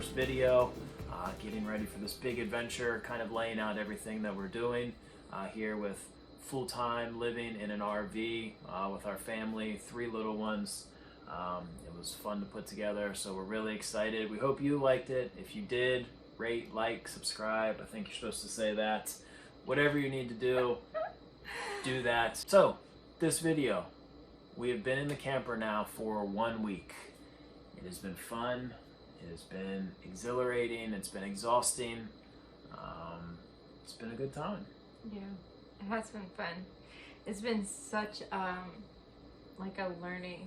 first video, getting ready for this big adventure, kind of laying out everything that we're doing here with full-time living in an RV with our family, 3 little ones. It was fun to put together, so we're really excited. We hope you liked it. If you did, rate, like, subscribe. I think you're supposed to say that. Whatever you need to do that. So, this video, we have been in the camper now for 1 week. It has been fun. It has been exhilarating. It's been exhausting. It's been a good time. Yeah, it has been fun. It's been such like a learning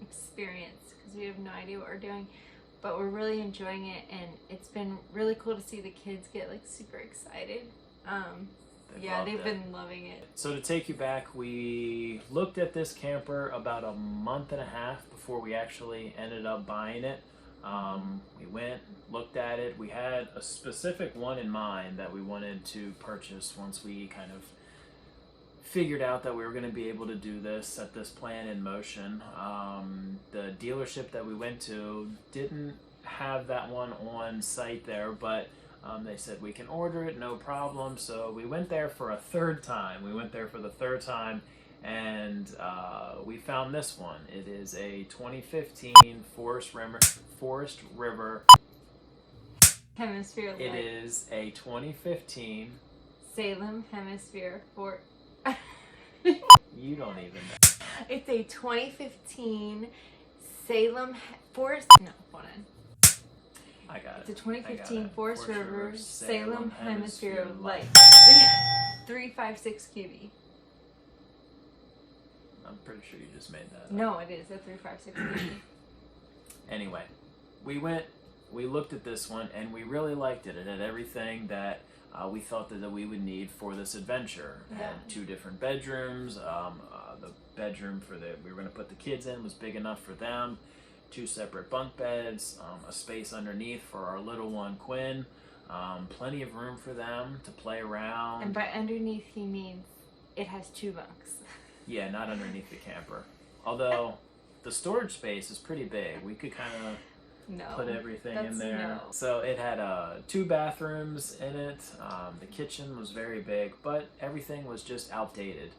experience because we have no idea what we're doing, but we're really enjoying it, and it's been really cool to see the kids get like super excited. They've been loving it. So to take you back, we looked at this camper about a month and a half before we actually ended up buying it. We went, looked at it. We had a specific one in mind that we wanted to purchase once we kind of figured out that we were going to be able to do this, set this plan in motion. The dealership that we went to didn't have that one on site there, but they said we can order it, no problem. So we went there for a third time. And we found this one. It is a 2015 Forest River Hemisphere Light. It is a 2015 Salem Hemisphere Fort. You don't even know. It's a 2015 Salem Forest. No, hold on. I got it. It's a 2015 Forest River Salem Hemisphere Light. 356 QB. I'm pretty sure you just made that up. No, it is a 356 QB. Anyway, we looked at this one and we really liked it. It had everything that we thought that we would need for this adventure. It had 2 different bedrooms. The bedroom we were going to put the kids in was big enough for them. 2 separate bunk beds, a space underneath for our little one, Quinn. Plenty of room for them to play around. And by underneath, he means it has 2 bunks. Yeah, not underneath the camper. Although the storage space is pretty big. We could kind of put everything in there. No. So it had 2 bathrooms in it. The kitchen was very big, but everything was just outdated.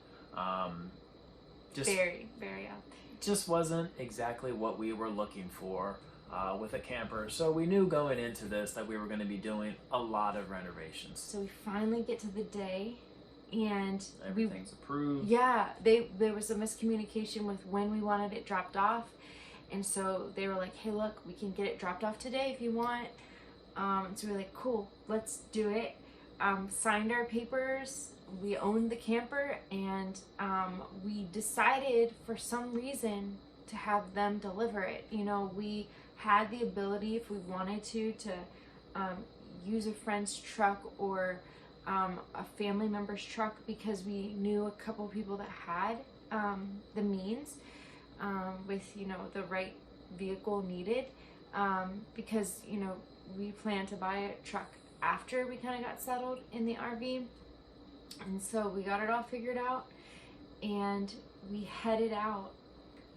Very, very outdated. Just wasn't exactly what we were looking for with a camper. So we knew going into this that we were going to be doing a lot of renovations. So we finally get to the day, and everything's approved. Yeah, there was a miscommunication with when we wanted it dropped off, and so they were like, "Hey, look, we can get it dropped off today if you want." So we're like, "Cool, let's do it." Signed our papers. We owned the camper, and we decided for some reason to have them deliver it. You know, we had the ability, if we wanted to use a friend's truck or a family member's truck, because we knew a couple people that had the means with, you know, the right vehicle needed, because, you know, we planned to buy a truck after we kind of got settled in the RV. And so we got it all figured out, and we headed out.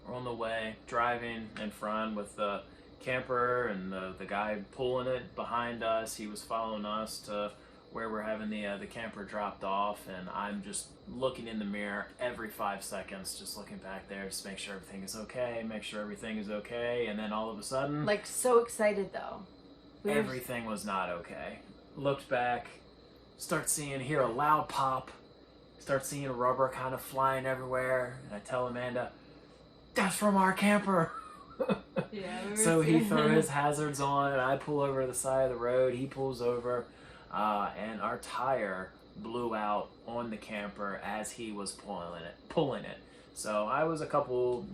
We're on the way, driving in front with the camper, and the guy pulling it behind us. He was following us to where we're having the camper dropped off, and I'm just looking in the mirror every 5 seconds, just looking back there just to make sure everything is okay, and then all of a sudden... Like, so excited, though. Everything was not okay. Looked back, hear a loud pop, start seeing rubber kind of flying everywhere, and I tell Amanda, "That's from our camper." So he threw his hazards on, and I pull over to the side of the road. He pulls over, and our tire blew out on the camper as he was pulling it. So I was a couple,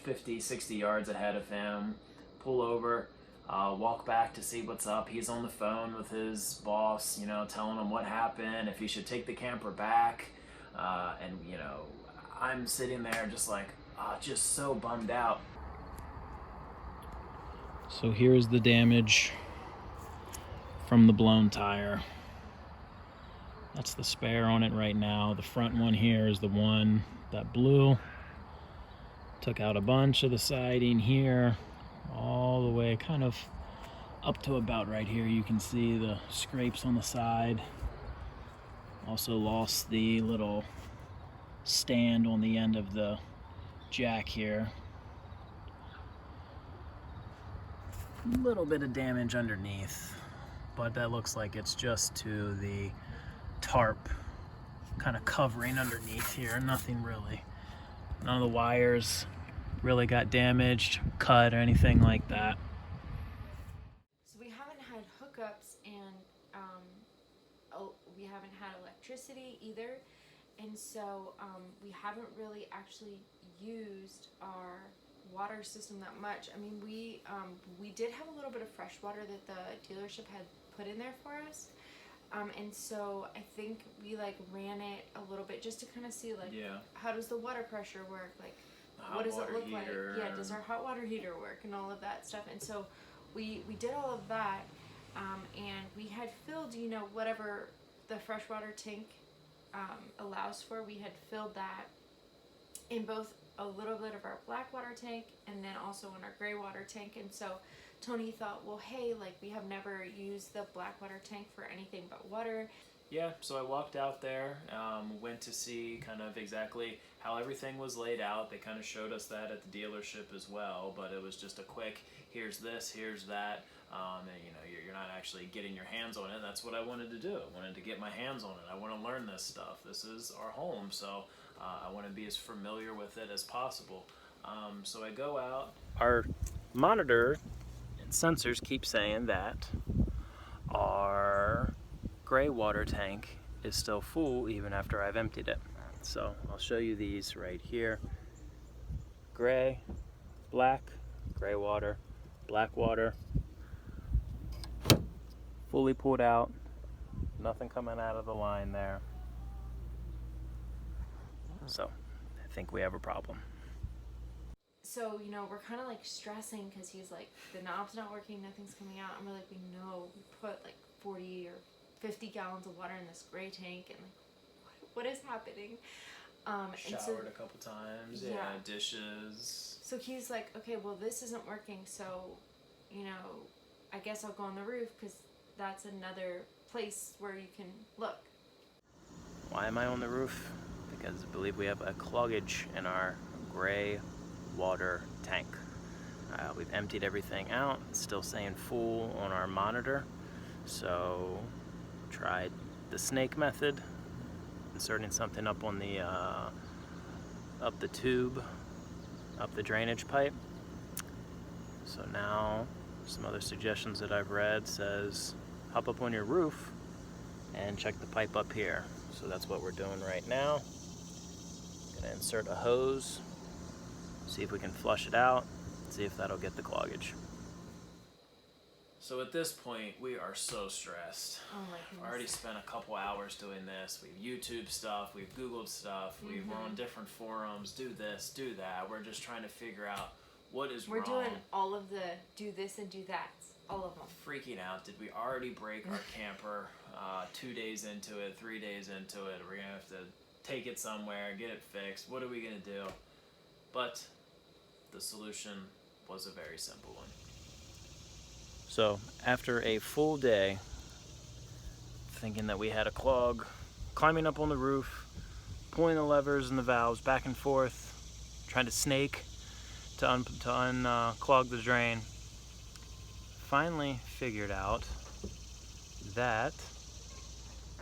50, 60 yards ahead of him. Pull over. Walk back to see what's up. He's on the phone with his boss, telling him what happened, if he should take the camper back. And I'm sitting there just like, just so bummed out. So here's the damage from the blown tire. That's the spare on it right now. The front one here is the one that blew. Took out a bunch of the siding here, all the way kind of Up to about right here, you can see the scrapes on the side. Also lost the little stand on the end of the jack here. A little bit of damage underneath, but that looks like it's just to the tarp kind of covering underneath here. Nothing really. None of the wires really got damaged, cut, or anything like that. So we haven't had hookups, and we haven't had electricity either, and so we haven't really actually used our water system that much. I mean, we did have a little bit of fresh water that the dealership had put in there for us, and so I think we like ran it a little bit just to kind of see like how does the water pressure work, like what does it look heater. like, does our hot water heater work, and all of that stuff. And so we did all of that, and we had filled, you know, whatever the freshwater tank allows for. We had filled that in both a little bit of our black water tank and then also in our gray water tank. And so Tony thought, well, hey, like we have never used the black water tank for anything but water. Yeah, so I walked out there, went to see kind of exactly how everything was laid out. They kind of showed us that at the dealership as well, but it was just a quick, here's this, here's that, and you know, you're not actually getting your hands on it. That's what I wanted to do. I wanted to get my hands on it. I want to learn this stuff. This is our home, so I want to be as familiar with it as possible. So I go out. Our monitor and sensors keep saying that our gray water tank is still full even after I've emptied it. So I'll show you these right here. Gray, black, gray water, black water. Fully pulled out, nothing coming out of the line there. So I think we have a problem. So, you know, we're kind of like stressing because he's like, the knob's not working, nothing's coming out. And we're like, we know we put like 40 or 50 gallons of water in this gray tank, and like, what is happening? Showered a couple times, dishes. So he's like, okay, well, this isn't working, so, you know, I guess I'll go on the roof because that's another place where you can look. Why am I on the roof? Because I believe we have a cloggage in our gray water tank. We've emptied everything out. It's still saying full on our monitor. So tried the snake method, inserting something up on the up the tube, up the drainage pipe. So now some other suggestions that I've read says hop up on your roof and check the pipe up here. So that's what we're doing right now. Gonna insert a hose, see if we can flush it out, see if that'll get the cloggage. So at this point, we are so stressed. Oh my goodness. We've already spent a couple hours doing this. We've YouTube stuff, we've Googled stuff, we're on different forums, do this, do that. We're just trying to figure out what is wrong. We're doing all of the do this and do that, all of them. Freaking out. Did we already break our camper 2 days into it, 3 days into it? We're gonna have to take it somewhere, get it fixed. What are we gonna do? But the solution was a very simple one. So after a full day thinking that we had a clog, climbing up on the roof, pulling the levers and the valves back and forth, trying to snake to unclog the drain, finally figured out that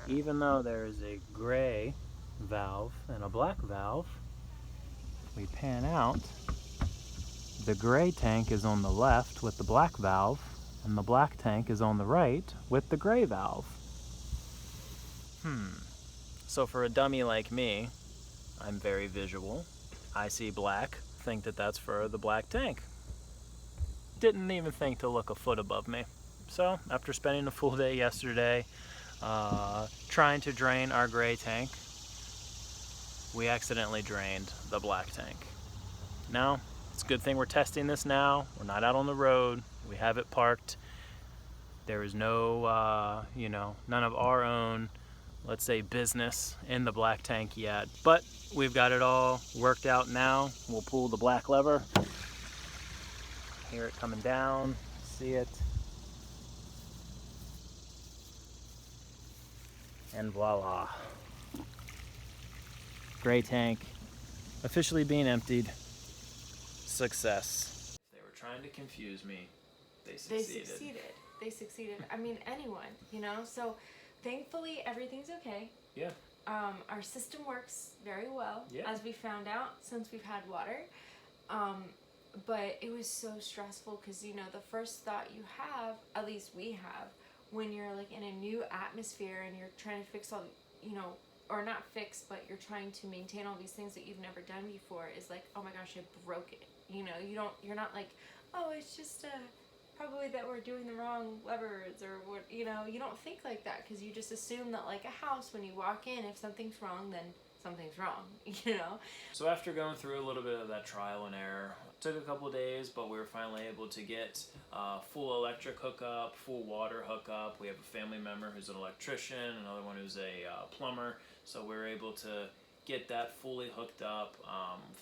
even though there is a gray valve and a black valve, we pan out, the gray tank is on the left with the black valve, and the black tank is on the right with the gray valve. So for a dummy like me, I'm very visual. I see black, think that that's for the black tank. Didn't even think to look a foot above me. So after spending a full day yesterday trying to drain our gray tank, we accidentally drained the black tank. Now, it's a good thing we're testing this now. We're not out on the road. We have it parked. There is no, none of our own, let's say, business in the black tank yet. But we've got it all worked out now. We'll pull the black lever. Hear it coming down. See it. And voila. Gray tank officially being emptied. Success. They were trying to confuse me. They succeeded. They succeeded. I mean, anyone, you know? So thankfully everything's okay. Yeah. Our system works very well, Yeah. as we found out since we've had water. But it was so stressful because, you know, the first thought you have, at least we have, when you're like in a new atmosphere and you're trying to fix all, you know, or not fix, but you're trying to maintain all these things that you've never done before, is like, oh my gosh, I broke it. You know, you're not like, oh, it's just probably that we're doing the wrong levers or what, you know, you don't think like that because you just assume that like a house, when you walk in, if something's wrong, then something's wrong, you know? So after going through a little bit of that trial and error, took a couple of days, but we were finally able to get full electric hookup, full water hookup. We have a family member who's an electrician, another one who's a plumber, so we were able to get that fully hooked up.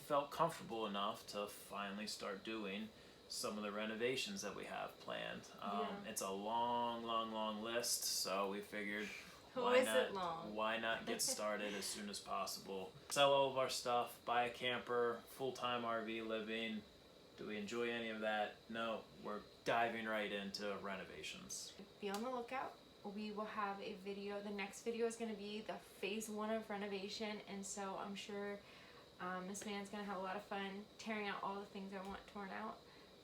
Felt comfortable enough to finally start doing some of the renovations that we have planned. It's a long list, so we figured why not get started as soon as possible. Sell all of our stuff, buy a camper, full-time RV living. Do we enjoy any of that? No, we're diving right into renovations. Be on the lookout. We will have a video. The next video is going to be the phase 1 of renovation, and so I'm sure this man's going to have a lot of fun tearing out all the things I want torn out.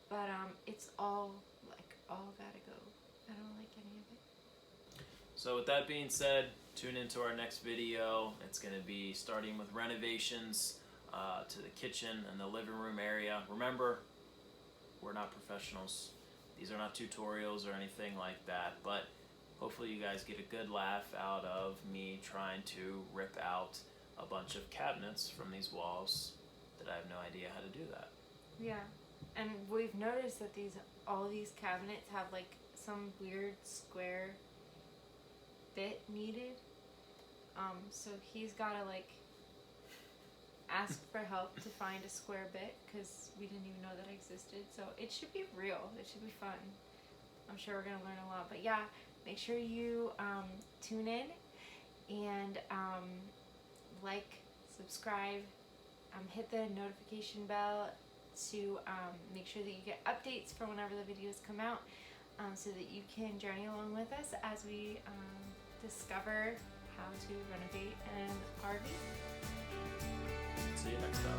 But it's all gotta go. I don't like any of it. So with that being said, tune into our next video. It's going to be starting with renovations to the kitchen and the living room area. Remember, we're not professionals. These are not tutorials or anything like that, but hopefully you guys get a good laugh out of me trying to rip out a bunch of cabinets from these walls that I have no idea how to do that. Yeah. And we've noticed that all these cabinets have like some weird square bit needed. So he's gotta like ask for help to find a square bit because we didn't even know that existed. So it should be real. It should be fun. I'm sure we're gonna learn a lot. But yeah, make sure you tune in and like, subscribe, hit the notification bell to make sure that you get updates for whenever the videos come out, so that you can journey along with us as we discover how to renovate an RV. See you next time.